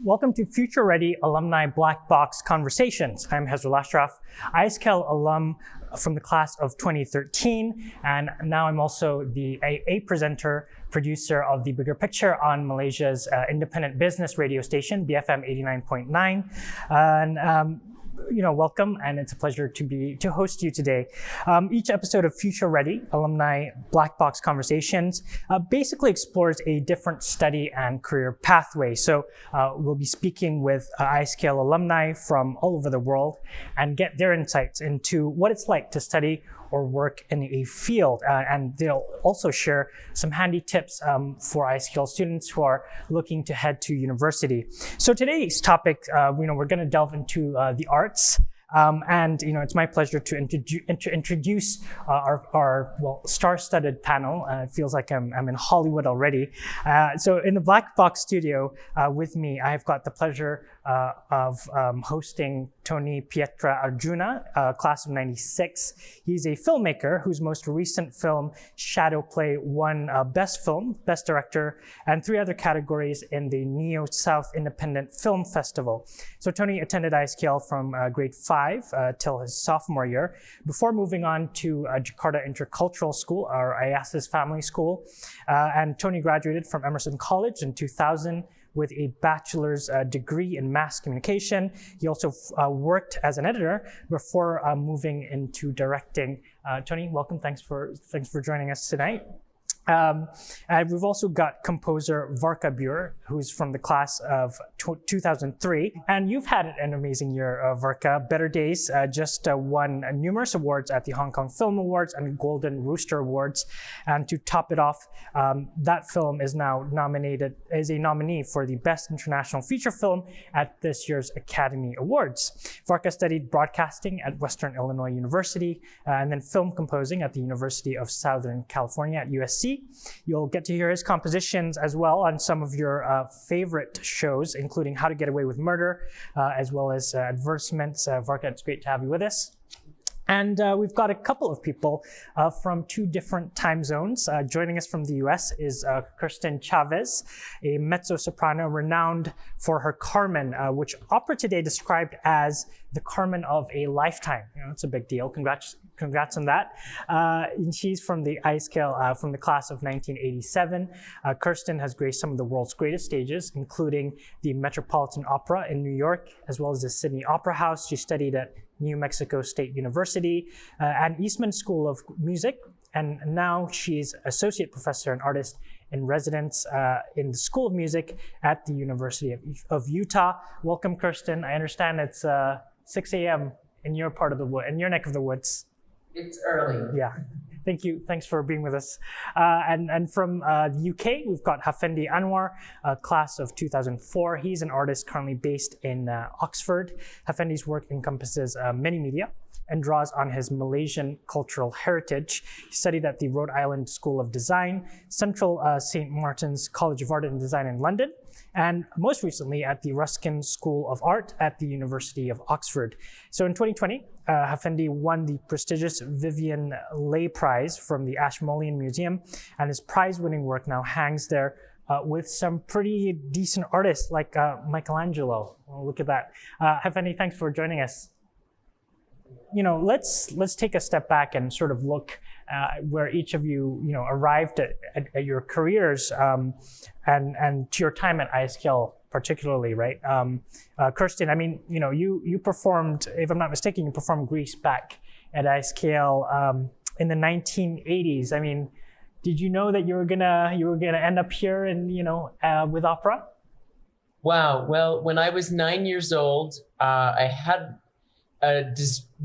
Welcome to Future Ready Alumni Black Box Conversations. I'm Hezril Asyraaf, ISKL alum from the class of 2013, and now I'm also the a presenter, producer of The Bigger Picture on Malaysia's independent business radio station, BFM 89.9. Welcome, and it's a pleasure to host you today. Each episode of Future Ready Alumni Black Box Conversations basically explores a different study and career pathway. So we'll be speaking with ISKL alumni from all over the world and get their insights into what it's like to study or work in a field. And they'll also share some handy tips for ISKL students who are looking to head to university. So today's topic, we're going to delve into the arts. It's my pleasure to introduce our star-studded panel. It feels like I'm in Hollywood already. So in the Black Box studio with me, I've got the pleasure of hosting Tony Pietra Arjuna, class of 96. He's a filmmaker whose most recent film, Shadow Play, won Best Film, Best Director, and 3 other categories in the Neo South Independent Film Festival. So Tony attended ISKL from grade 5 till his sophomore year, before moving on to Jakarta Intercultural School, or IAS's family school. And Tony graduated from Emerson College in 2000 with a bachelor's degree in mass communication. He also worked as an editor before moving into directing. Tony, welcome. Thanks for joining us tonight. And we've also got composer Varqa Buehrer, who's from the class of 2003. And you've had an amazing year, Varqa. Better Days just won numerous awards at the Hong Kong Film Awards and Golden Rooster Awards. And to top it off, that film is now nominated as a nominee for the Best International Feature Film at this year's Academy Awards. Varqa studied broadcasting at Western Illinois University and then film composing at the University of Southern California at USC. You'll get to hear his compositions as well on some of your favorite shows, including How to Get Away with Murder, as well as Advertisements. Varqa, it's great to have you with us. And we've got a couple of people from 2 different time zones. Joining us from the US is Kirstin Chavez, a mezzo-soprano renowned for her Carmen, which Opera Today described as the Carmen of a lifetime. It's a big deal. Congrats on that. And she's from the ISKL, from the class of 1987. Kirstin has graced some of the world's greatest stages, including the Metropolitan Opera in New York, as well as the Sydney Opera House. She studied at New Mexico State University and Eastman School of Music. And now she's associate professor and artist in residence in the School of Music at the University of Utah. Welcome, Kirstin. I understand it's 6 a.m. in your part of the wood, in your neck of the woods. It's early. Yeah. Thank you. Thanks for being with us. And from the UK, we've got Hafendi Anwar, class of 2004. He's an artist currently based in Oxford. Hafendi's work encompasses many media and draws on his Malaysian cultural heritage. He studied at the Rhode Island School of Design, Central St. Martin's College of Art and Design in London, and most recently at the Ruskin School of Art at the University of Oxford. So in 2020, Hafendi won the prestigious Vivian Leigh Prize from the Ashmolean Museum, and his prize-winning work now hangs there with some pretty decent artists like Michelangelo. Oh, look at that. Hafendi, thanks for joining us. Let's take a step back and sort of look where each of you, arrived at your careers and to your time at ISKL particularly, right? Kirstin, you performed, if I'm not mistaken, you performed Grease back at ISKL in the 1980s. Did you know that you were gonna end up here and with opera? Wow. Well, when I was 9 years old, I had a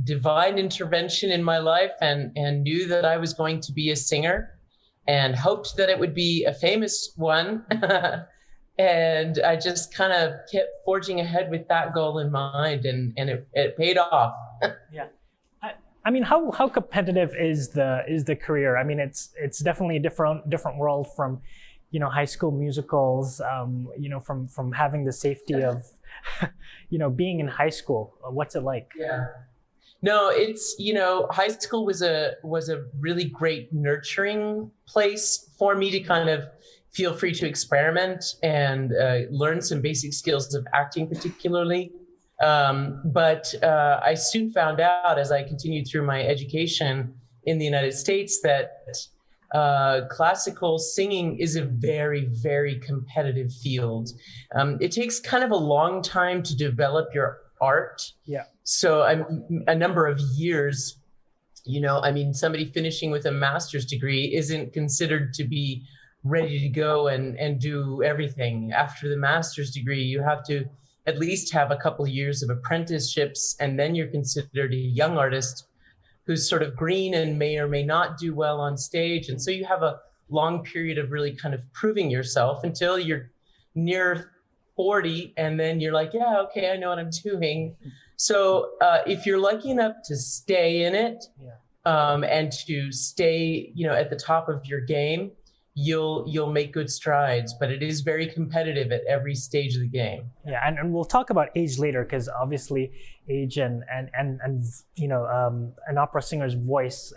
divine intervention in my life and knew that I was going to be a singer and hoped that it would be a famous one. And I just kind of kept forging ahead with that goal in mind, and it paid off. Yeah. How competitive is the career? It's definitely a different world from, high school musicals, from having the safety of, being in high school. What's it like? Yeah. No, it's, high school was a really great nurturing place for me to kind of feel free to experiment and learn some basic skills of acting particularly. But I soon found out as I continued through my education in the United States that classical singing is a very, very competitive field. It takes kind of a long time to develop your art. Yeah. So a number of years, somebody finishing with a master's degree isn't considered to be ready to go and do everything. After the master's degree, you have to at least have a couple of years of apprenticeships, and then you're considered a young artist who's sort of green and may or may not do well on stage. And so you have a long period of really kind of proving yourself until you're near 40, and then you're like, yeah, okay, I know what I'm doing. So if you're lucky enough to stay in it, and to stay, at the top of your game, you'll make good strides, but it is very competitive at every stage of the game. Yeah, and we'll talk about age later, because obviously age and an opera singer's voice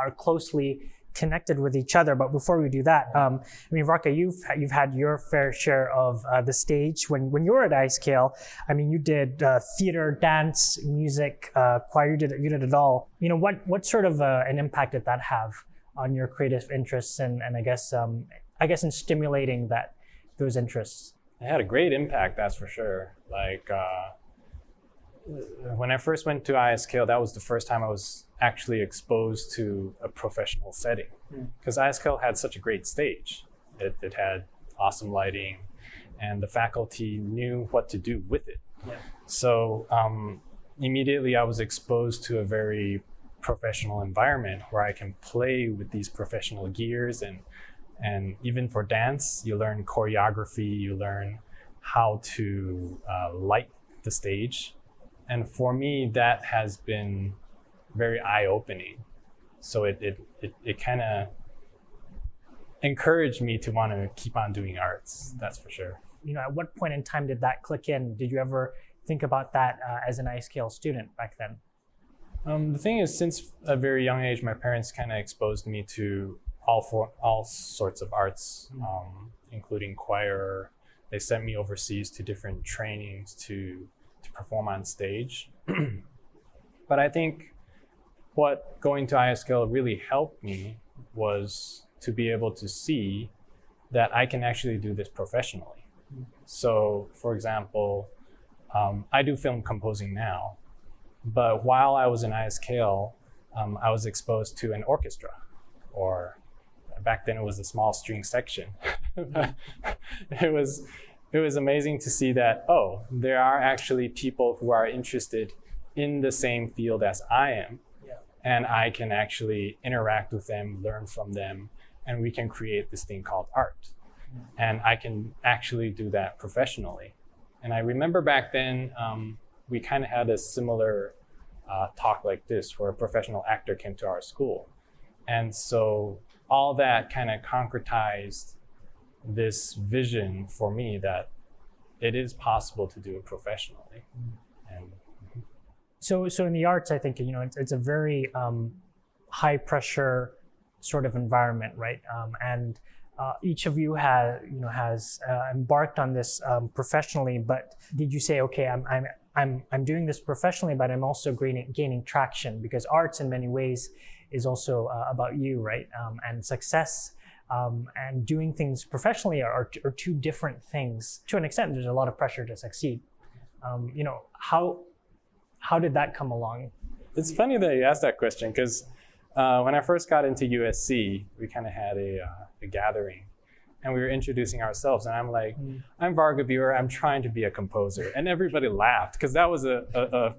are closely connected with each other. But before we do that, Varqa, you've had your fair share of the stage when you were at ISKL. You did theater, dance, music, choir. You did it all. What sort of an impact did that have on your creative interests and I guess in stimulating those interests? It had a great impact, that's for sure. Like when I first went to ISKL, that was the first time I was actually exposed to a professional setting, because ISKL had such a great stage. It had awesome lighting, and the faculty knew what to do with it. Yeah. So immediately I was exposed to a very professional environment where I can play with these professional gears, and even for dance, you learn choreography, you learn how to light the stage. And for me, that has been very eye-opening. So it kind of encouraged me to want to keep on doing arts, that's for sure. At what point in time did that click in? Did you ever think about that as an ISKL student back then? The thing is, since a very young age, my parents kind of exposed me to all sorts of arts, including choir. They sent me overseas to different trainings to perform on stage. But I think what going to ISKL really helped me was to be able to see that I can actually do this professionally. So, for example, I do film composing now. But while I was in ISKL, I was exposed to an orchestra, or back then it was a small string section. It was amazing to see that, there are actually people who are interested in the same field as I am, and I can actually interact with them, learn from them, and we can create this thing called art. And I can actually do that professionally. And I remember back then, we kind of had a similar talk like this, where a professional actor came to our school. And so all that kind of concretized this vision for me that it is possible to do it professionally. And So in the arts, I think, it's a very high pressure sort of environment, right? And each of you has embarked on this professionally, but did you say, okay, I'm doing this professionally, but I'm also gaining traction, because arts in many ways is also about you, right? And success and doing things professionally are two different things. To an extent, there's a lot of pressure to succeed. How did that come along? It's funny that you asked that question, because when I first got into USC, we kind of had a gathering, and we were introducing ourselves, and I'm like, I'm Varqa Buehrer, I'm trying to be a composer. And everybody laughed, because that was a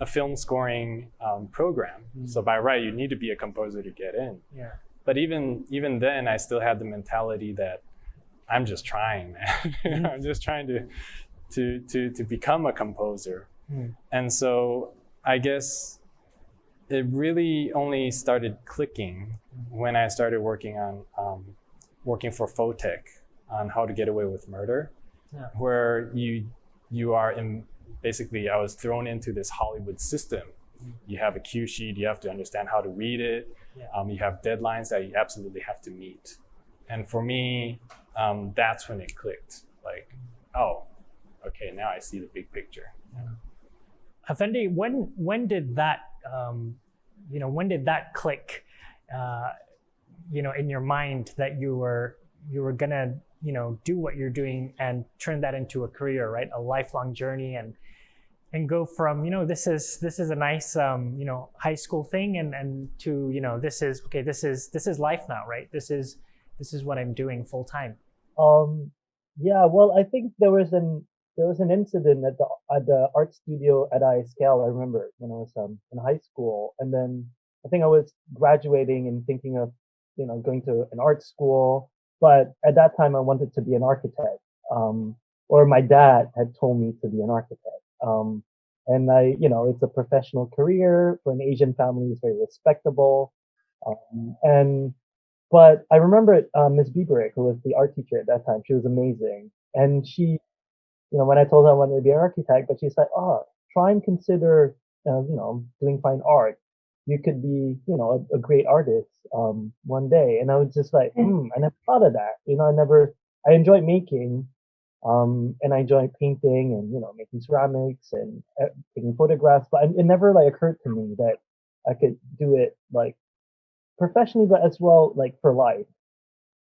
film scoring program. So by right, you need to be a composer to get in. Yeah. But even then, I still had the mentality that I'm just trying, man. I'm just trying to become a composer. And so I guess it really only started clicking when I started working for Photech on How to Get Away with Murder, where you are in, basically I was thrown into this Hollywood system. You have a cue sheet, you have to understand how to read it. You have deadlines that you absolutely have to meet. And for me, that's when it clicked. Like, oh, okay, now I see the big picture. Hafendi, when did that when did that click in your mind that you were gonna do what you're doing and turn that into a career, right? A lifelong journey, and go from this is a nice high school thing and to this is life now, right? This is what I'm doing full time. Yeah, well, I think there was an incident at the art studio at ISKL. I remember when I was in high school, and then I think I was graduating and thinking of going to an art school, but at that time I wanted to be an architect, or my dad had told me to be an architect, and it's a professional career for an Asian family. It's very respectable, but I remember Ms. Bieberich, who was the art teacher at that time. She was amazing, and she, when I told her I wanted to be an architect, but she's like, oh, try and consider, doing fine art. You could be, a great artist one day. And I was just like, I never thought of that. I enjoy making, and I enjoy painting and, making ceramics and taking photographs, but it never occurred to me that I could do it professionally, but as well for life.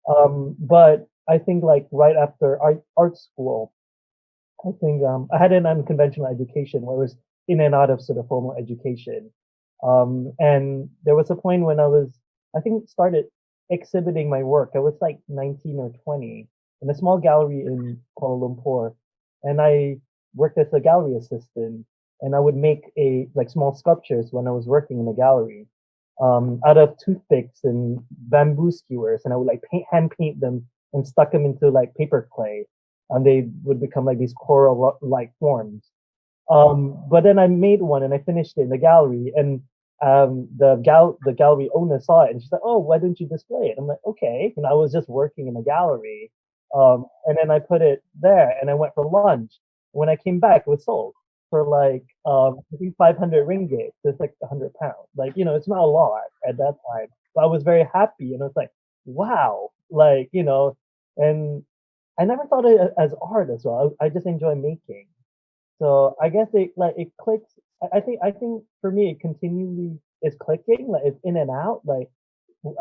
But I think right after art school, I think I had an unconventional education where I was in and out of sort of formal education. And there was a point when I think started exhibiting my work. I was 19 or 20 in a small gallery in Kuala Lumpur. And I worked as a gallery assistant, and I would make small sculptures when I was working in the gallery, out of toothpicks and bamboo skewers. And I would hand paint them and stuck them into paper clay, and they would become these coral-like forms. But then I made one and I finished it in the gallery, and the gallery owner saw it and she's like, oh, why don't you display it? I'm like, okay. And I was just working in a gallery. And then I put it there and I went for lunch. When I came back, it was sold for I think 500 ringgit. So it's £100. It's not a lot at that time, but I was very happy, and I was like, wow, and I never thought of it as art as well. I just enjoy making. So I guess it clicks. I think for me it continually is clicking. It's in and out.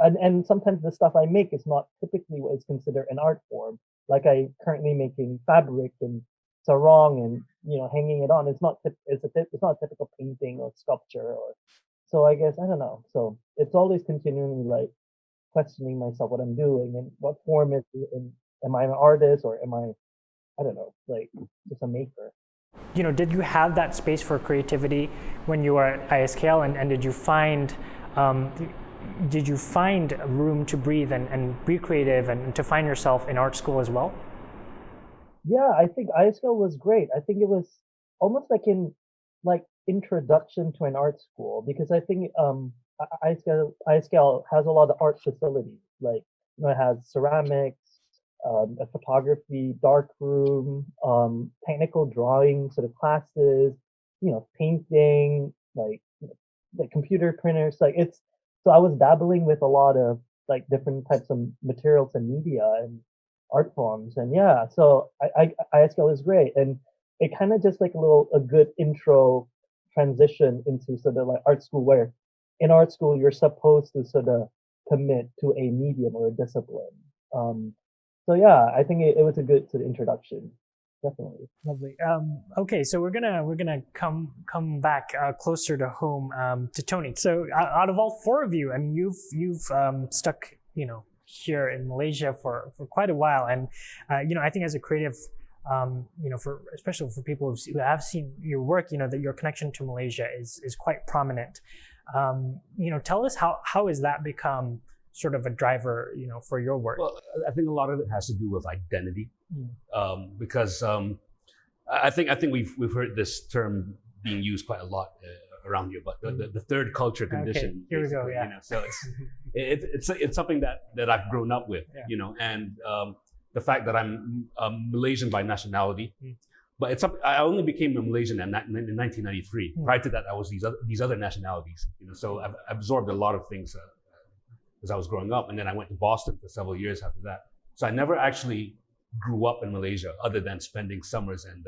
And sometimes the stuff I make is not typically what is considered an art form. I currently making fabric and sarong and hanging it on. It's not a typical painting or sculpture so I guess I don't know. So it's always continually questioning myself what I'm doing and what form is it, and am I an artist or am I don't know, just a maker. Did you have that space for creativity when you were at ISKL, and did you find room to breathe and be creative and to find yourself in art school as well? Yeah, I think ISKL was great. I think it was almost introduction to an art school, because I think ISKL has a lot of art facilities. It has ceramics, a photography dark room, technical drawing sort of classes, painting, computer printers. So I was dabbling with a lot of different types of materials and media and art forms. And yeah, so ISKL is great, and it kind of just a good intro transition into sort of art school, where in art school you're supposed to sort of commit to a medium or a discipline. So yeah, I think it was a good sort of introduction, definitely. Lovely. Okay, so we're gonna come back closer to home to Tony. So out of all four of you, I mean, you've stuck here in Malaysia for quite a while, and I think as a creative, especially for people who have seen your work, that your connection to Malaysia is quite prominent. Tell us how has that become sort of a driver, for your work? Well, I think a lot of it has to do with identity, because I think we've heard this term being used quite a lot around here, but the third culture condition. Okay, here we go. Yeah. So it's something that I've grown up with, and the fact that I'm Malaysian by nationality. But it's something I only became a Malaysian in 1993. Prior to that, I was these other nationalities. So I've absorbed a lot of things as I was growing up, and then I went to Boston for several years after that. So I never actually grew up in Malaysia other than spending summers and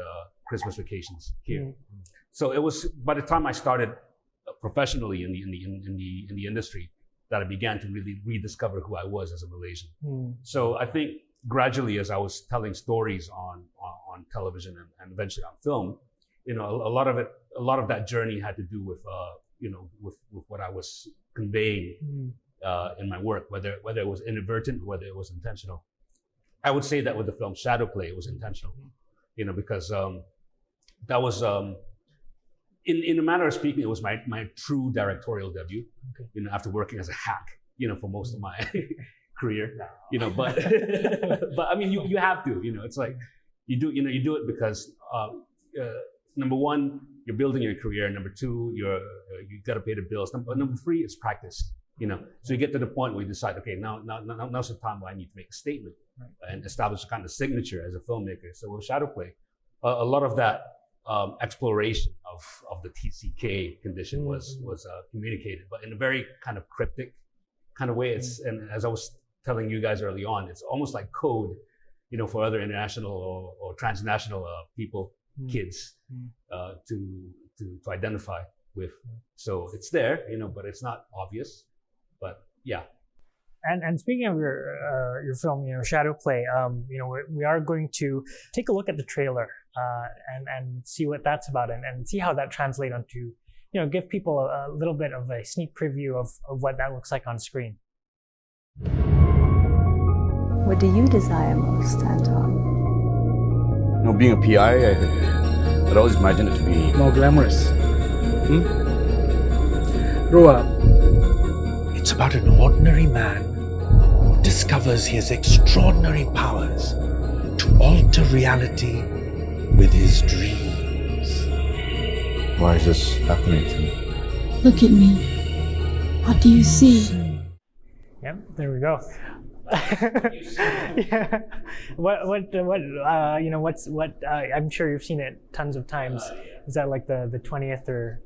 Christmas vacations here. So it was by the time I started professionally in the industry that I began to really rediscover who I was as a Malaysian. So I think gradually, as I was telling stories on television and eventually on film, a lot of that journey had to do with with what I was conveying in my work, whether it was inadvertent or whether it was intentional. I would say that with the film Shadow Play, it was intentional, because that was, in a manner of speaking, it was my true directorial debut. After working as a hack, for most of my career, but but I mean, you have to, it's like you do it because number one, you're building your career. Number two, you got to pay the bills. Number three is practice. So you get to the point where you decide, okay, now's the time where I need to make a statement and establish a kind of signature as a filmmaker. So with Shadow Play, a lot of that exploration of the TCK condition was communicated, but in a very kind of cryptic kind of way. And as I was telling you guys early on, it's almost like code, for other international or transnational people, kids, to identify with. So it's there, but it's not obvious. But yeah. And speaking of your film, Shadow Play, we are going to take a look at the trailer and see what that's about and see how that translates onto, give people a little bit of a sneak preview of what that looks like on screen. What do you desire most, Anton? Being a PI, I'd always imagined it to be more glamorous. Grow up. It's about an ordinary man who discovers his extraordinary powers to alter reality with his dreams. Why is this happening to me? Look at me. What do you see? Yep, there we go. Yeah. I'm sure you've seen it tons of times. Is that like the 20th or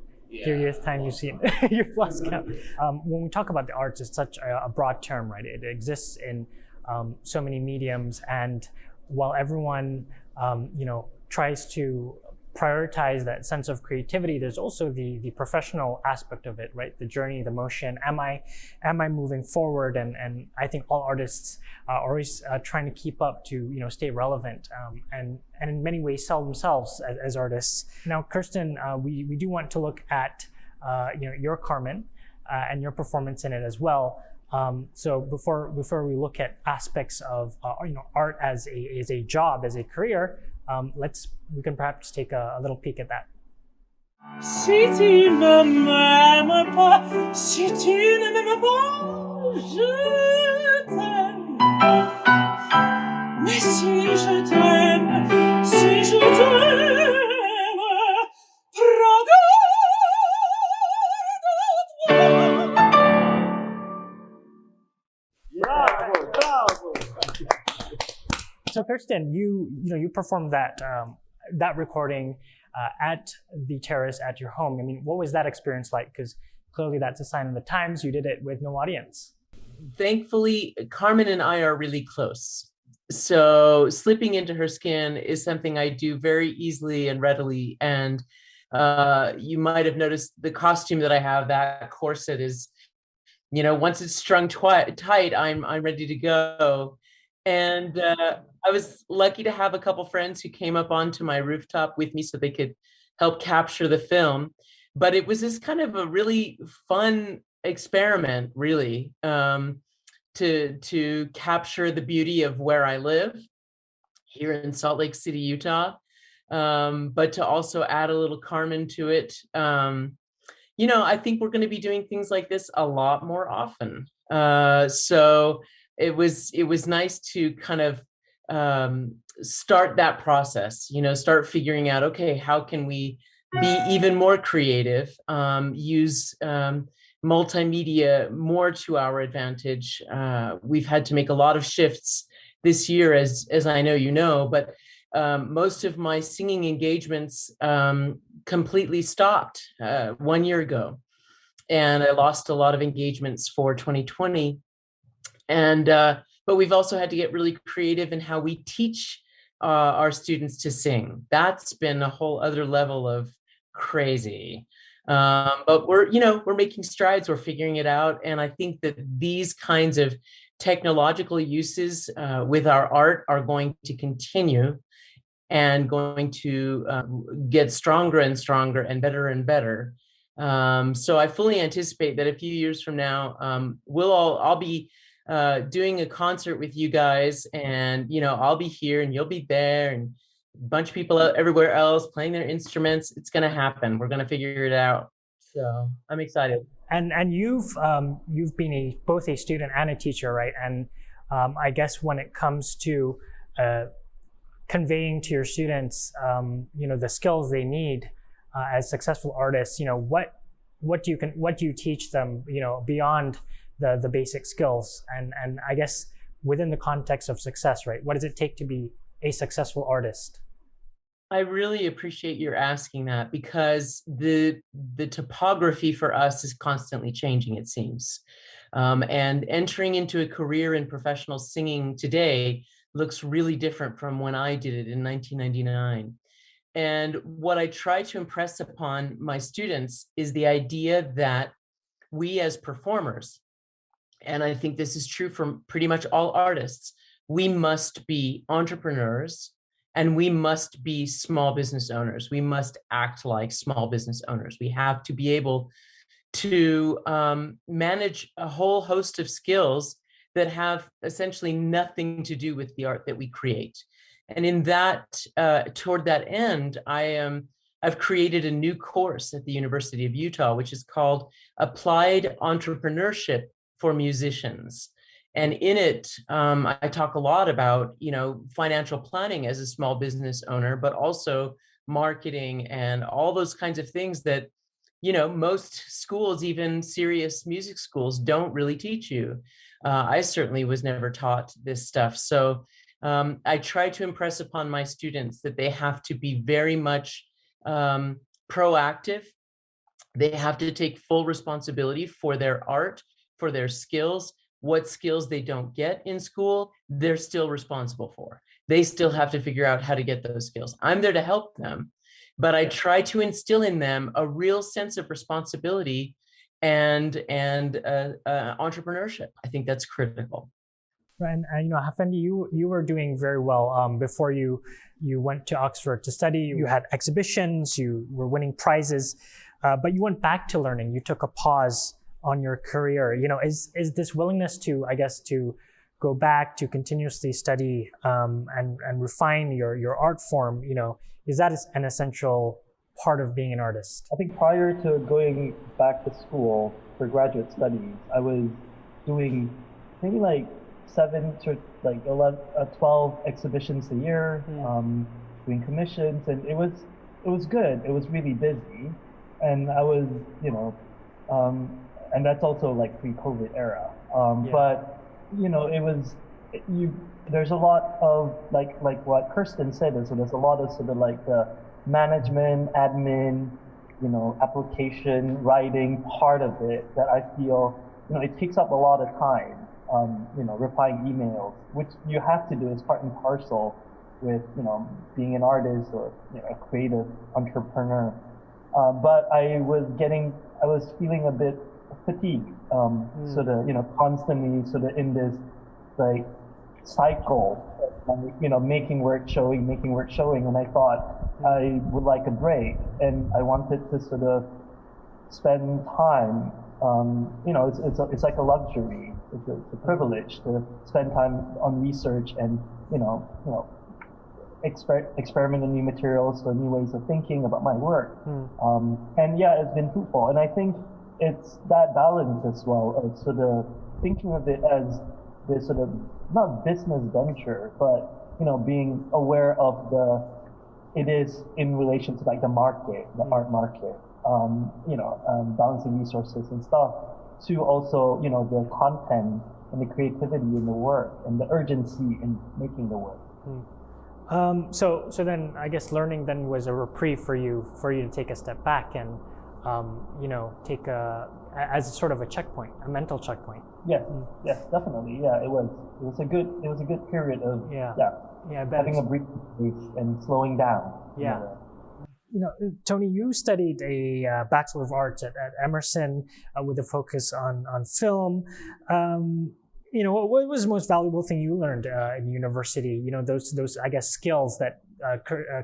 30th time you've seen it? You've lost count. When we talk about the arts, it's such a broad term, right? It exists in so many mediums, and while everyone tries to prioritize that sense of creativity, there's also the professional aspect of it, right? The journey, the motion. Am I moving forward? And I think all artists are always trying to keep up to stay relevant and in many ways sell themselves as artists. Now, Kirsten, we do want to look at your Carmen and your performance in it as well. So before we look at aspects of art as a job, as a career, we can perhaps take a little peek at that. Si tu ne m'aimes pas, si tu ne m'aimes pas, je t'aime. Mais si je t'aime, si je t'aime, So Kirsten, you performed that recording at the terrace at your home. I mean, what was that experience like? Because clearly that's a sign of the times. You did it with no audience. Thankfully, Carmen and I are really close. So slipping into her skin is something I do very easily and readily. And you might have noticed the costume that I have, that corset is, once it's strung tight, I'm ready to go. And I was lucky to have a couple friends who came up onto my rooftop with me so they could help capture the film. But it was this kind of a really fun experiment, really, to capture the beauty of where I live here in Salt Lake City, Utah, but to also add a little Carmen to it. I think we're going to be doing things like this a lot more often. So it was nice to kind of start that process, start figuring out, okay, how can we be even more creative, use multimedia more to our advantage. We've had to make a lot of shifts this year, as I know but most of my singing engagements completely stopped 1 year ago. And I lost a lot of engagements for 2020. And but we've also had to get really creative in how we teach our students to sing. That's been a whole other level of crazy. But we're making strides, we're figuring it out. And I think that these kinds of technological uses with our art are going to continue and going to get stronger and stronger and better. So I fully anticipate that a few years from now, I'll be doing a concert with you guys, and I'll be here and you'll be there, and a bunch of people everywhere else playing their instruments. It's going to happen. We're going to figure it out. So I'm excited. And you've been both a student and a teacher, right? And I guess when it comes to conveying to your students, the skills they need as successful artists, what do you teach them, beyond the basic skills, and I guess within the context of success, right? What does it take to be a successful artist? I really appreciate your asking that, because the topography for us is constantly changing, it seems. And entering into a career in professional singing today looks really different from when I did it in 1999. And what I try to impress upon my students is the idea that we as performers, and I think this is true for pretty much all artists, we must be entrepreneurs and we must be small business owners. We must act like small business owners. We have to be able to manage a whole host of skills that have essentially nothing to do with the art that we create. And in that, toward that end, I've created a new course at the University of Utah, which is called Applied Entrepreneurship for Musicians. And in it, I talk a lot about, financial planning as a small business owner, but also marketing and all those kinds of things that, most schools, even serious music schools, don't really teach you. I certainly was never taught this stuff. So I try to impress upon my students that they have to be very much proactive. They have to take full responsibility for their art, for their skills. What skills they don't get in school, they're still responsible for. They still have to figure out how to get those skills. I'm there to help them, but I try to instill in them a real sense of responsibility and entrepreneurship. I think that's critical. And Hafendi, you were doing very well before you went to Oxford to study. You had exhibitions, you were winning prizes, but you went back to learning. You took a pause on your career. Is this willingness to go back to continuously study and refine your art form, is that an essential part of being an artist? I think prior to going back to school for graduate studies, I was doing maybe like 7 to 12 exhibitions a year, doing commissions, and it was good. It was really busy, and I was, and that's also like pre-COVID era. But there's a lot of like what Kirsten said, so there's a lot of sort of like the management, admin, application, writing part of it that I feel, it takes up a lot of time. Replying emails, which you have to do as part and parcel with, being an artist or a creative entrepreneur. But I was feeling a bit fatigued, sort of, constantly sort of in this like cycle, making work, showing, and I thought I would like a break, and I wanted to sort of spend time. It's like a luxury. It's a privilege to spend time on research and experiment in new materials, so new ways of thinking about my work. And yeah, it's been fruitful, and I think it's that balance as well of sort of thinking of it as this sort of not business venture, but being aware of it is in relation to like the market, the art market. Balancing resources and stuff, to also, the content and the creativity in the work and the urgency in making the work. So then I guess learning then was a reprieve for you to take a step back and take as a sort of a checkpoint, a mental checkpoint. Yes, yes, definitely. Yeah, it was a good period of having a brief and slowing down. Yeah. Tony, you studied a Bachelor of Arts at Emerson with a focus on film. What was the most valuable thing you learned in university? Those I guess skills that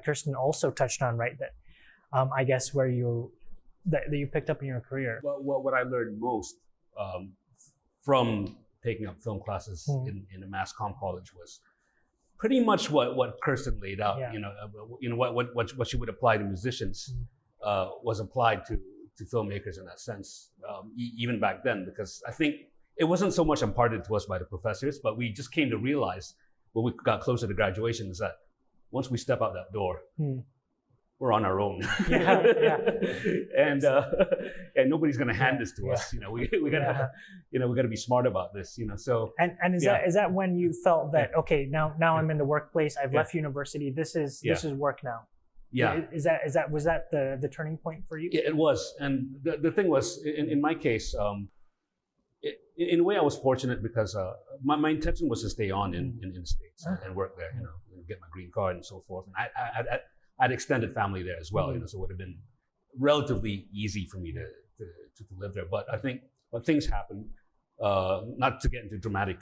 Kirsten also touched on, right? That I guess that you picked up in your career. Well, what I learned most from taking up film classes in a mass comm college was pretty much what Kirsten laid out. What she would apply to musicians was applied to filmmakers in that sense, even back then, because I think it wasn't so much imparted to us by the professors, but we just came to realize when we got closer to graduation is that once we step out that door, we're on our own. And nobody's going to hand this to us. We gotta be smart about this. So and is that when you felt that okay, now I'm in the workplace, I've left university, this is work now? Yeah. Was that the turning point for you? Yeah, it was. And the thing was, in my case, in a way I was fortunate because my intention was to stay on in the States and work there, and get my green card and so forth. And I had extended family there as well, so it would have been relatively easy for me to live there. But I think when things happen, not to get into dramatic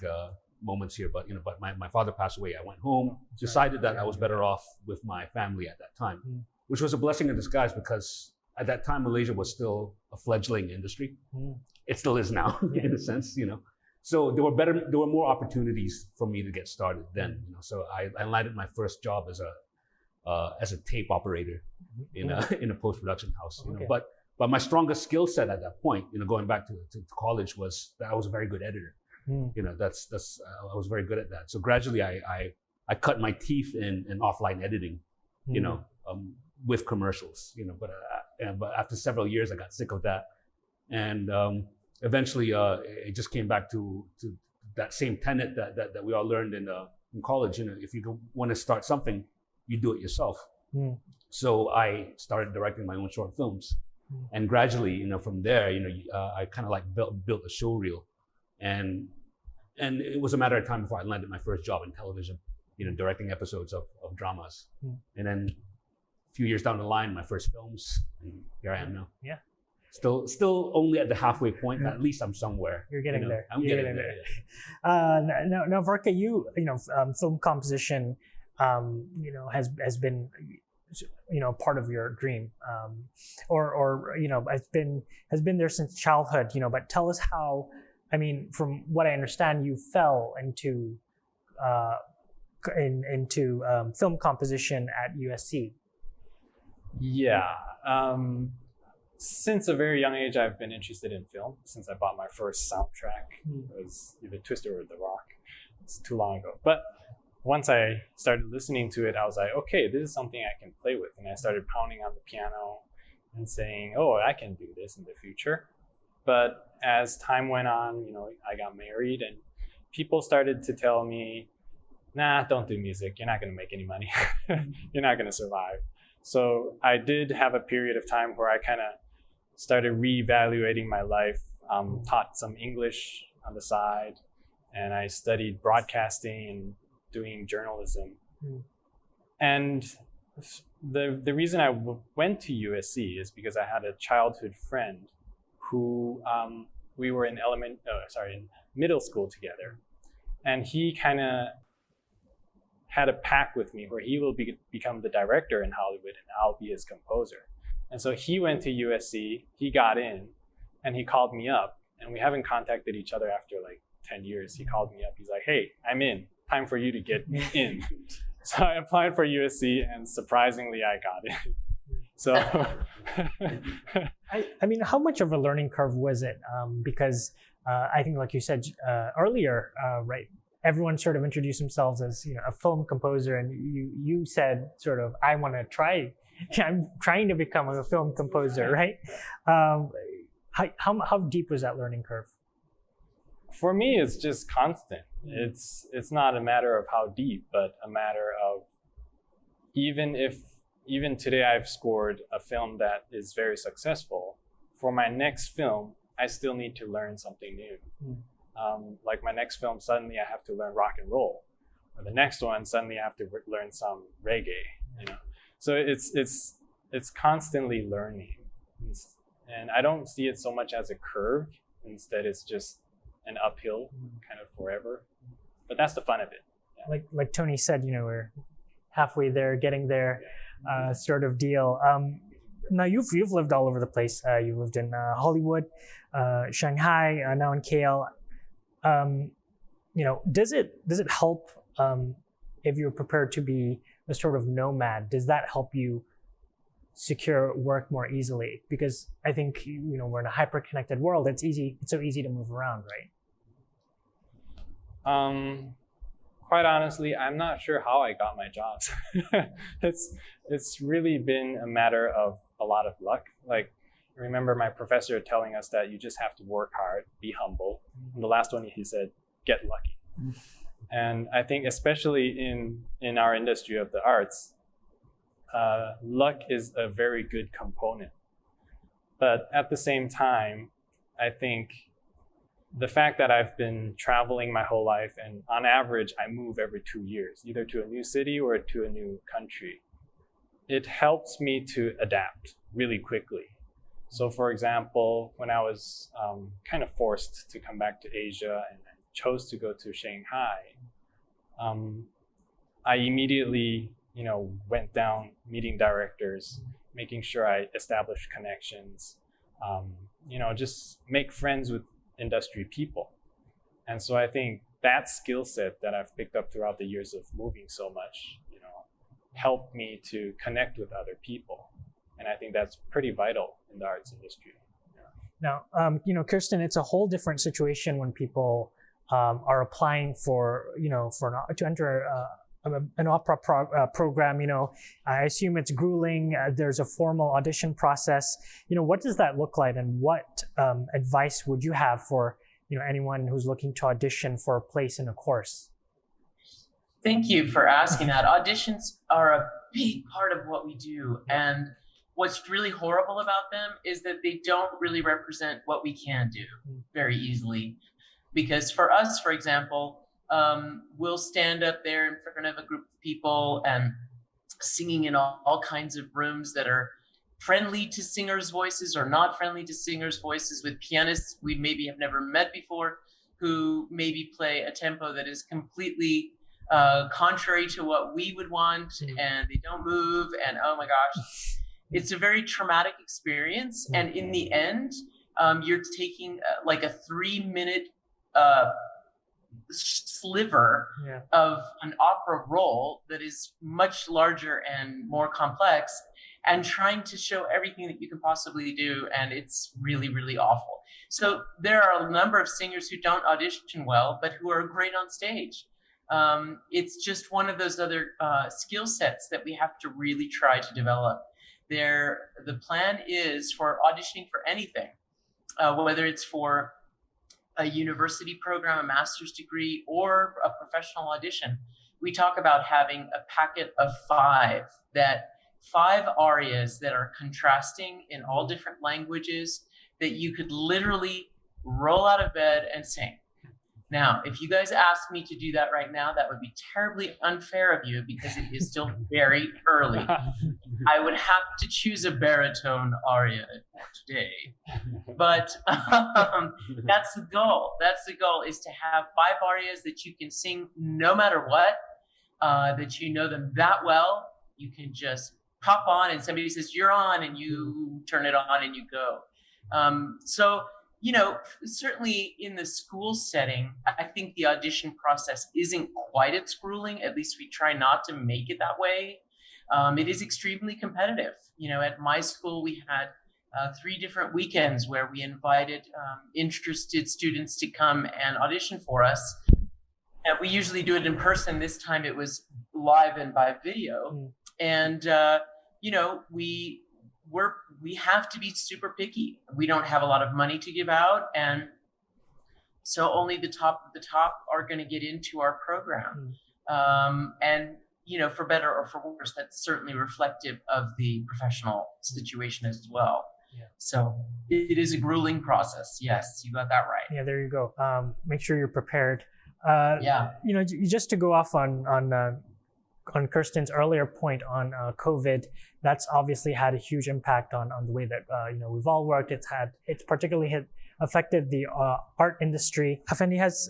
moments here, but my father passed away. I went home, decided that I was better off with my family at that time, which was a blessing in disguise because at that time Malaysia was still a fledgling industry. It still is now, in a sense, So there were more opportunities for me to get started then. So I landed my first job as a tape operator in a post-production house. But my strongest skill set at that point, going back to college, was that I was a very good editor. I was very good at that. So gradually I cut my teeth in offline editing, with commercials. But after several years, I got sick of that, and eventually it just came back to that same tenet that we all learned in college. If you want to start something, you do it yourself. So I started directing my own short films, and gradually, from there, I kind of like built a show reel, and it was a matter of time before I landed my first job in television, directing episodes of dramas, and then a few years down the line, my first films, and here I am now. Yeah. Still only at the halfway point, but at least I'm somewhere. You're getting there. I'm getting there. Now, Varqa, film composition, has been, part of your dream, or has been there since childhood. But tell us how. From what I understand, you fell into film composition at USC. Yeah. Since a very young age, I've been interested in film. Since I bought my first soundtrack, it was either Twister or The Rock. It's too long ago. But once I started listening to it, I was like, okay, this is something I can play with. And I started pounding on the piano and saying, oh, I can do this in the future. But as time went on, I got married and people started to tell me, nah, don't do music. You're not going to make any money. You're not going to survive. So I did have a period of time where I kind of started reevaluating my life, taught some English on the side, and I studied broadcasting and doing journalism. And the reason I went to USC is because I had a childhood friend who we were in middle school together, and he kind of had a pact with me where he will become the director in Hollywood and I'll be his composer. And so he went to USC, he got in, and he called me up, and we haven't contacted each other after like 10 years. He called me up, he's like, hey, I'm in, time for you to get in. So I applied for USC, and surprisingly I got in. So how much of a learning curve was it? Because I think, like you said earlier, right, everyone sort of introduced themselves as a film composer, and you said sort of, I'm trying to become a film composer, right? How deep was that learning curve? For me, it's just constant. It's not a matter of how deep, but a matter of even today I've scored a film that is very successful, for my next film, I still need to learn something new. Like my next film, suddenly I have to learn rock and roll, or the next one, suddenly I have to learn some reggae. You know, so it's constantly learning, and I don't see it so much as a curve. Instead, it's just an uphill kind of forever. But that's the fun of it. Yeah. Like Tony said, you know, we're halfway there, getting there, sort of deal. Now you've lived all over the place. You lived in Hollywood, Shanghai, now in KL. You know, does it help if you're prepared to be a sort of nomad? Does that help you secure work more easily? Because I think, you know, we're in a hyper-connected world. It's so easy to move around, right? Quite honestly, I'm not sure how I got my jobs. It's really been a matter of a lot of luck. Like, I remember my professor telling us that you just have to work hard, be humble. And the last one he said, get lucky. And I think especially in our industry of the arts, luck is a very good component. But at the same time, I think the fact that I've been traveling my whole life, and on average, I move every 2 years, either to a new city or to a new country, it helps me to adapt really quickly. So for example, when I was kind of forced to come back to Asia and chose to go to Shanghai, I immediately, you know, went down meeting directors, making sure I established connections, you know, just make friends with industry people. And so I think that skill set that I've picked up throughout the years of moving so much, you know, helped me to connect with other people. And I think that's pretty vital in the arts industry. Yeah. Now, you know, Kirsten, it's a whole different situation when people are applying for, you know, to enter an opera program. You know, I assume it's grueling. There's a formal audition process. You know, what does that look like, and what advice would you have for, you know, anyone who's looking to audition for a place in a course? Thank you for asking that. Auditions are a big part of what we do, and what's really horrible about them is that they don't really represent what we can do very easily. Because for us, for example, we'll stand up there in front of a group of people and singing in all kinds of rooms that are friendly to singers' voices or not friendly to singers' voices, with pianists we maybe have never met before, who maybe play a tempo that is completely contrary to what we would want, and they don't move, and oh my gosh, it's a very traumatic experience. And in the end, you're taking like a 3-minute sliver of an opera role that is much larger and more complex, and trying to show everything that you can possibly do, and it's really, really awful. So there are a number of singers who don't audition well, but who are great on stage. It's just one of those other skill sets that we have to really try to develop. The plan is for auditioning for anything, whether it's for a university program, a master's degree, or a professional audition. We talk about having a packet of 5 arias that are contrasting in all different languages that you could literally roll out of bed and sing. Now, if you guys ask me to do that right now, that would be terribly unfair of you because it is still very early. I would have to choose a baritone aria today. But that's the goal. That's the goal, is to have 5 arias that you can sing no matter what, that you know them that well. You can just pop on and somebody says, you're on, and you turn it on and you go. So, you know, certainly in the school setting, I think the audition process isn't quite as grueling. At least we try not to make it that way. It is extremely competitive. You know, at my school, we had 3 different weekends where we invited interested students to come and audition for us. And we usually do it in person. This time it was live and by video. And, you know, we have to be super picky. We don't have a lot of money to give out, and so only the top of the top are going to get into our program. And, you know, for better or for worse, that's certainly reflective of the professional situation as well. So it is a grueling process. Yes, you got that right. Yeah, there you go. Make sure you're prepared. Yeah. You know, just to go off on Kirstin's earlier point on COVID, that's obviously had a huge impact on the way that you know, we've all worked. It's particularly affected the art industry. Hafendi, has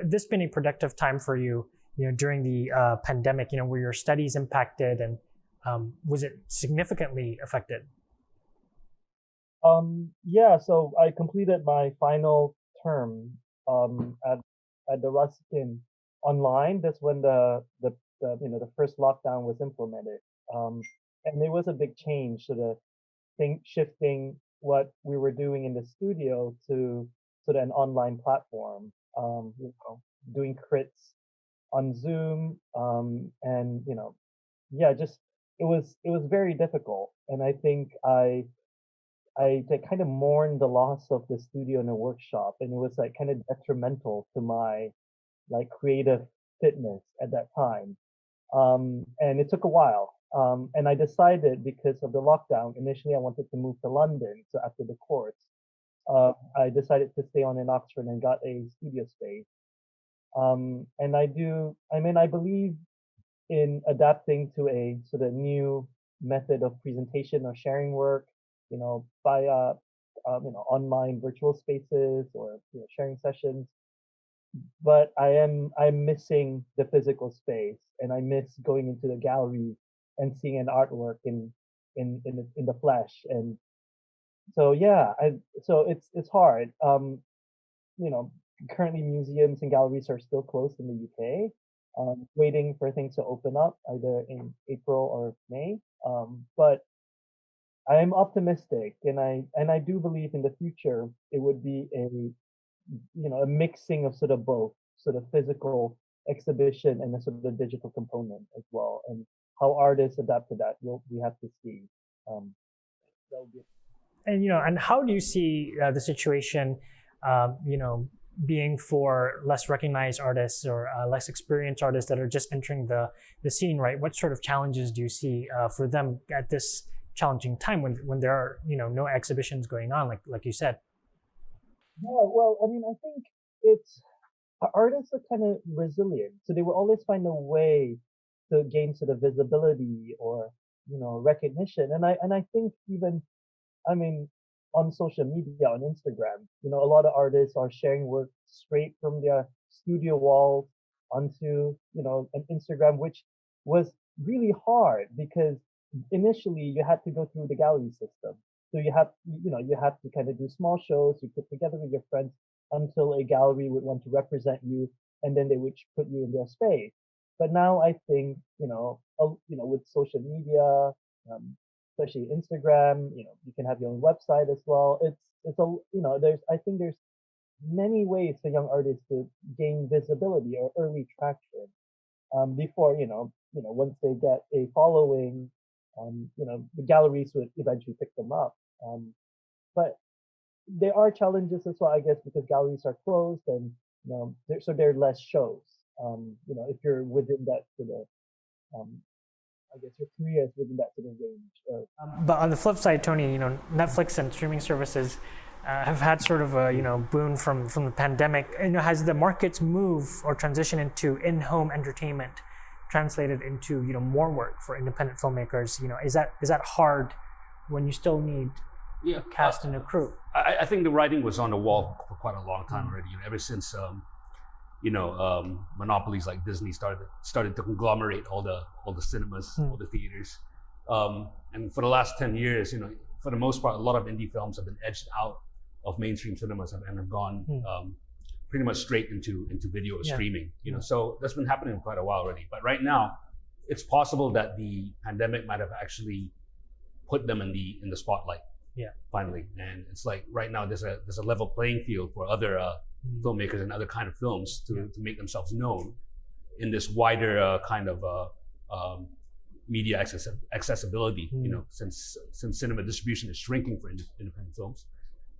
this been a productive time for you? You know, during the pandemic, you know, were your studies impacted, and was it significantly affected? Yeah, so I completed my final term at the Ruskin online. That's when the you know, the first lockdown was implemented, and there was a big change to the thing, shifting what we were doing in the studio to sort of an online platform. You know, doing crits on Zoom, and you know, yeah, just it was very difficult, and I think I kind of mourned the loss of the studio and the workshop, and it was like kind of detrimental to my like creative fitness at that time. And it took a while. And I decided, because of the lockdown, initially I wanted to move to London. So after the course, I decided to stay on in Oxford and got a studio space. And I believe in adapting to a sort of new method of presentation or sharing work, you know, via you know, online virtual spaces or, you know, sharing sessions. But I'm missing the physical space, and I miss going into the gallery and seeing an artwork in the flesh. And so yeah, so it's hard. You know, currently museums and galleries are still closed in the UK, waiting for things to open up either in April or May. But I am optimistic, and I do believe in the future it would be a mixing of sort of both, sort of physical exhibition and a sort of digital component as well. And how artists adapt to that, we have to see. And you know, and how do you see the situation, you know, being for less recognized artists or less experienced artists that are just entering the scene, right? What sort of challenges do you see for them at this challenging time when there are, you know, no exhibitions going on, like you said? Yeah, well, I mean, I think it's artists are kind of resilient, so they will always find a way to gain sort of visibility or, you know, recognition. And I think even, I mean, on social media, on Instagram, you know, a lot of artists are sharing work straight from their studio walls onto, you know, an Instagram, which was really hard because initially you had to go through the gallery system. So you have to kind of do small shows, you put together with your friends until a gallery would want to represent you, and then they would put you in their space. But now I think, you know, with social media, especially Instagram, you know, you can have your own website as well. It's a, you know, I think there's many ways for young artists to gain visibility or early traction, before, you know, once they get a following, you know, the galleries would eventually pick them up. But there are challenges as well, I guess, because galleries are closed, and you know, so there are less shows. You know, if you're within that sort of, I guess your career is within that sort of range. But on the flip side, Tony, you know, Netflix and streaming services have had sort of a, you know, boon from the pandemic. You know, has the markets move or transition into in-home entertainment translated into, you know, more work for independent filmmakers? You know, is that hard when you still need cast and a crew? I think the writing was on the wall for quite a long time already. You know, ever since monopolies like Disney started to conglomerate all the cinemas, all the theaters, and for the last 10 years, you know, for the most part, a lot of indie films have been edged out of mainstream cinemas and have gone pretty much straight into video streaming. You know, so that's been happening for quite a while already. But right now, it's possible that the pandemic might have actually put them in the spotlight. Yeah. Finally, and it's like right now there's a level playing field for other filmmakers and other kind of films to make themselves known in this wider kind of media accessibility. You know, since cinema distribution is shrinking for independent films,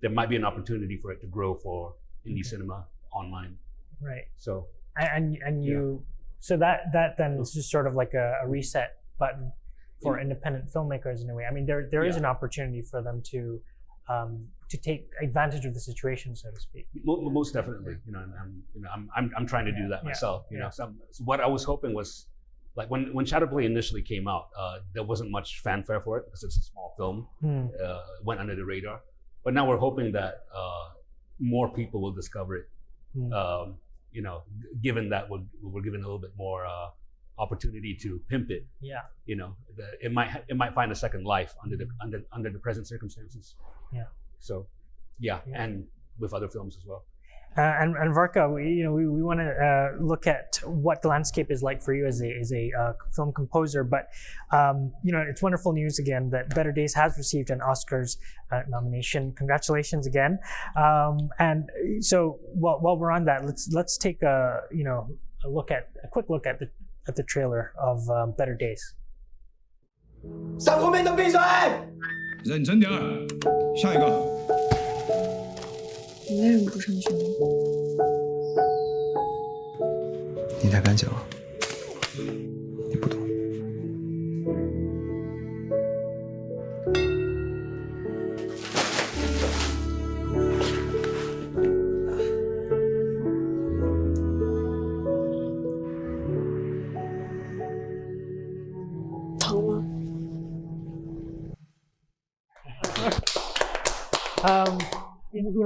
there might be an opportunity for it to grow for indie cinema online. Right. So and you so that then is just sort of like a reset button for independent filmmakers in a way. I mean, there is an opportunity for them to take advantage of the situation, so to speak. Most definitely, I'm trying to do that myself. So what I was hoping was, like when Shadowplay initially came out, there wasn't much fanfare for it because it's a small film, went under the radar. But now we're hoping that more people will discover it. Given that we're given a little bit more opportunity to pimp it. Yeah. It might find a second life under the present circumstances. Yeah. So, and with other films as well. And Varqa, we want to look at what the landscape is like for you as a film composer. But it's wonderful news again that Better Days has received an Oscars nomination. Congratulations again. And so while we're on that, let's take a quick look at the trailer of Better Days. 上后面都闭嘴！认真点儿，下一个。你为什么不上学呢？你太干净了，你不懂。疼吗？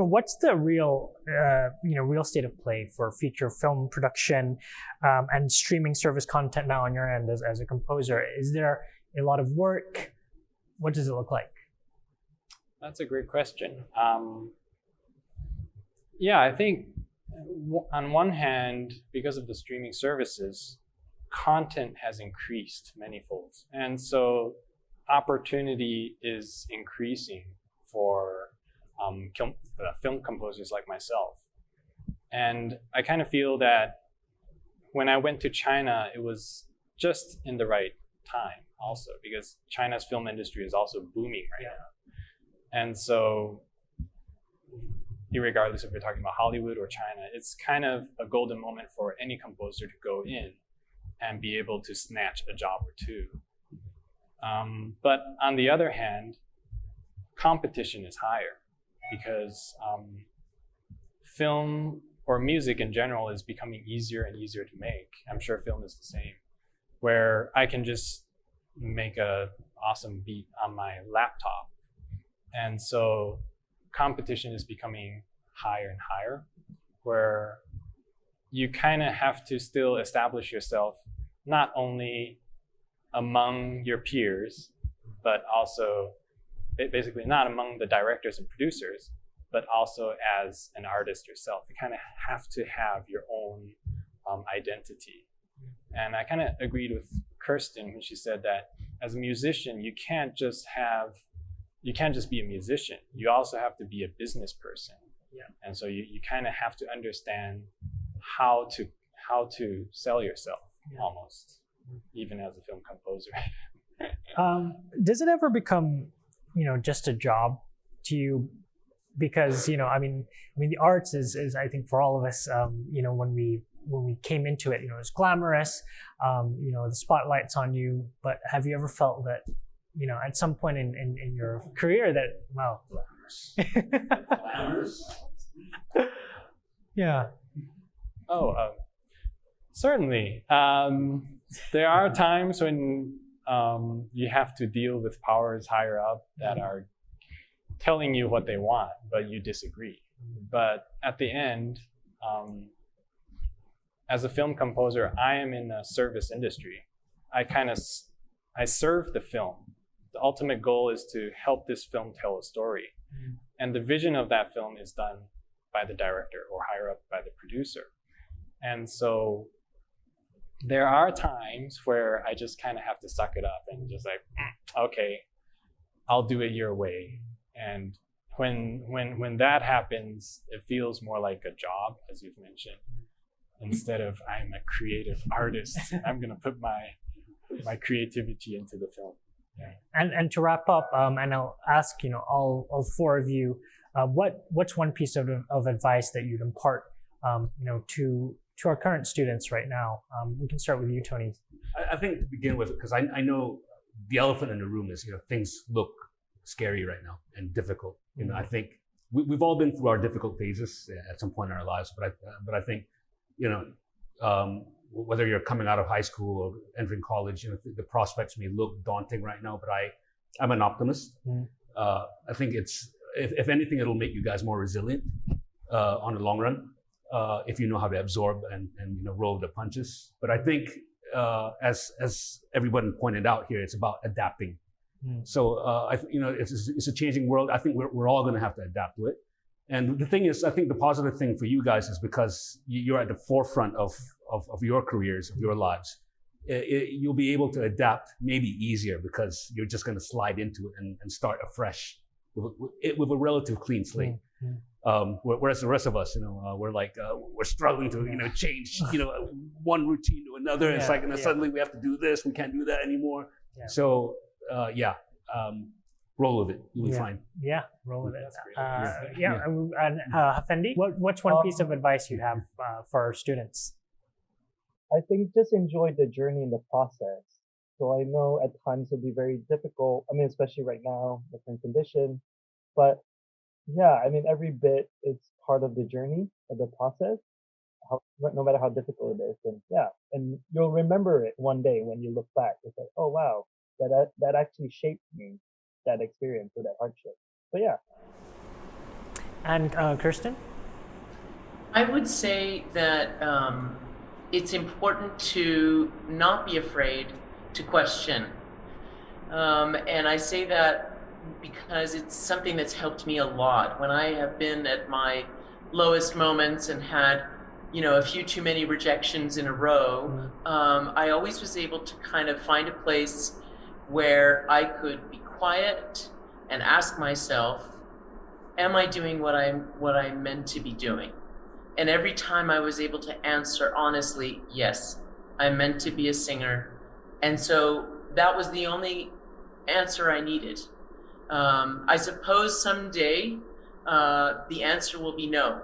What's the real state of play for feature film production and streaming service content now on your end as a composer? Is there a lot of work? What does it look like? That's a great question. I think on one hand, because of the streaming services, content has increased manyfold. And so opportunity is increasing for film composers like myself. And I kind of feel that when I went to China, it was just in the right time also, because China's film industry is also booming right now. And so irregardless if we're talking about Hollywood or China, it's kind of a golden moment for any composer to go in and be able to snatch a job or two. But on the other hand, competition is higher because film or music in general is becoming easier and easier to make. I'm sure film is the same, where I can just make an awesome beat on my laptop. And so competition is becoming higher and higher, where you kind of have to still establish yourself not only among your peers, but also basically not among the directors and producers, but also as an artist yourself. You kind of have to have your own identity. And I kind of agreed with Kirsten when she said that as a musician, you can't just be a musician. You also have to be a business person. Yeah. And so you kind of have to understand how to sell yourself, almost, even as a film composer. Does it ever become, just a job to you? Because, I mean, the arts is I think for all of us, when we came into it, it was glamorous, the spotlight's on you. But have you ever felt that, at some point in your career that, well, glamorous? Yeah. Certainly. There are times when you have to deal with powers higher up that are telling you what they want, but you disagree. But at the end, as a film composer, I am in a service industry. I serve the film. The ultimate goal is to help this film tell a story. And the vision of that film is done by the director or higher up by the producer. And so there are times where I just kind of have to suck it up and just like, okay, I'll do it your way. And when that happens, it feels more like a job, as you've mentioned, instead of I'm a creative artist. I'm gonna put my creativity into the film. Yeah. And to wrap up, and I'll ask all four of you, what's one piece of advice that you'd impart to our current students right now? We can start with you, Tony. I think to begin with, because I know the elephant in the room is, things look scary right now and difficult. I think we've all been through our difficult phases at some point in our lives, but I think, whether you're coming out of high school or entering college, the prospects may look daunting right now, but I'm an optimist. I think if anything, it'll make you guys more resilient on the long run, if you know how to absorb and roll the punches. But I think, as everyone pointed out here, it's about adapting. So it's a changing world. I think we're all going to have to adapt to it. And the thing is, I think the positive thing for you guys is because you're at the forefront of your careers, of your lives, you'll be able to adapt maybe easier because you're just going to slide into it and start afresh with a relative clean slate. Whereas the rest of us, we're struggling to change one routine to another. It's like suddenly we have to do this, we can't do that anymore. So roll with it, you'll be fine. Yeah, roll with it. And Hafendi, what's one piece of advice you have for our students? I think just enjoy the journey and the process. So I know at times it'll be very difficult. I mean, especially right now, different condition. But every bit is part of the journey, of the process, no matter how difficult it is. And you'll remember it one day when you look back. It's like, oh wow, that actually shaped me, that experience or that hardship. So yeah. And Kirsten? I would say that it's important to not be afraid to question. And I say that because it's something that's helped me a lot. When I have been at my lowest moments and had, a few too many rejections in a row, I always was able to kind of find a place where I could be quiet and ask myself, am I doing what I'm meant to be doing? And every time I was able to answer honestly, yes, I'm meant to be a singer. And so that was the only answer I needed. I suppose someday the answer will be no.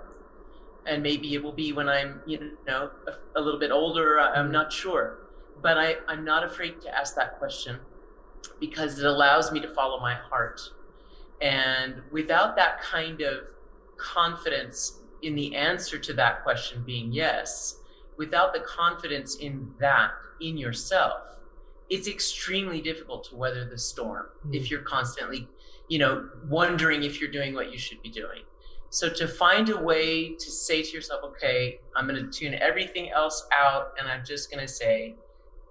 And maybe it will be when I'm, a little bit older, I'm not sure. But I'm not afraid to ask that question because it allows me to follow my heart. And without that kind of confidence in the answer to that question being yes, without the confidence in that, in yourself, it's extremely difficult to weather the storm if you're constantly, wondering if you're doing what you should be doing. So to find a way to say to yourself, okay, I'm going to tune everything else out and I'm just going to say,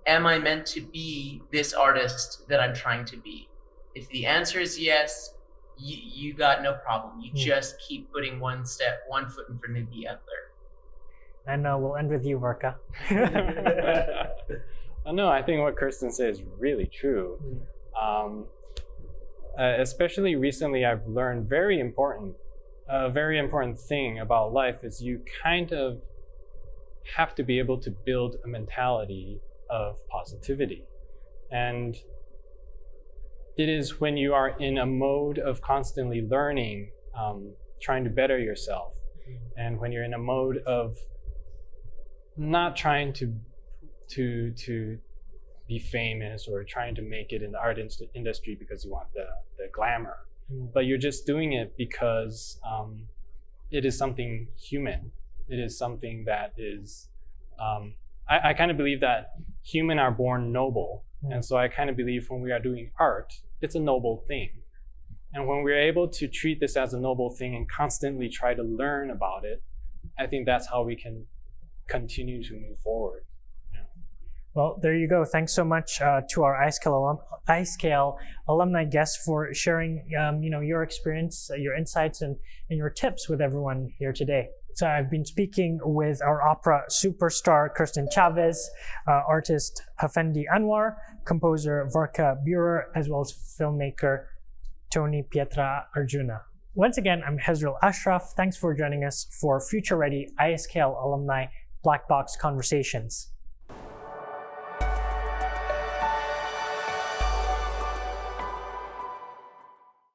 am I meant to be this artist that I'm trying to be? If the answer is yes, you got no problem. You just keep putting one foot in front of the other. And we'll end with you, Varqa. No, I think what Kirsten said is really true. Especially recently, I've learned a very important thing about life is you kind of have to be able to build a mentality of positivity. And it is when you are in a mode of constantly learning, trying to better yourself, and when you're in a mode of not trying to be famous or trying to make it in the art industry because you want the glamour, but you're just doing it because it is something human. It is something that is, I kind of believe that humans are born noble. And so I kind of believe when we are doing art, it's a noble thing. And when we're able to treat this as a noble thing and constantly try to learn about it, I think that's how we can continue to move forward. Well, there you go. Thanks so much to our ISKL alumni guests for sharing, your experience, your insights, and your tips with everyone here today. So I've been speaking with our opera superstar, Kirstin Chavez, artist Haffendi Anwar, composer Varqa Buehrer, as well as filmmaker Tony Pietra Arjuna. Once again, I'm Hezril Asyraaf. Thanks for joining us for Future Ready ISKL Alumni Black Box Conversations.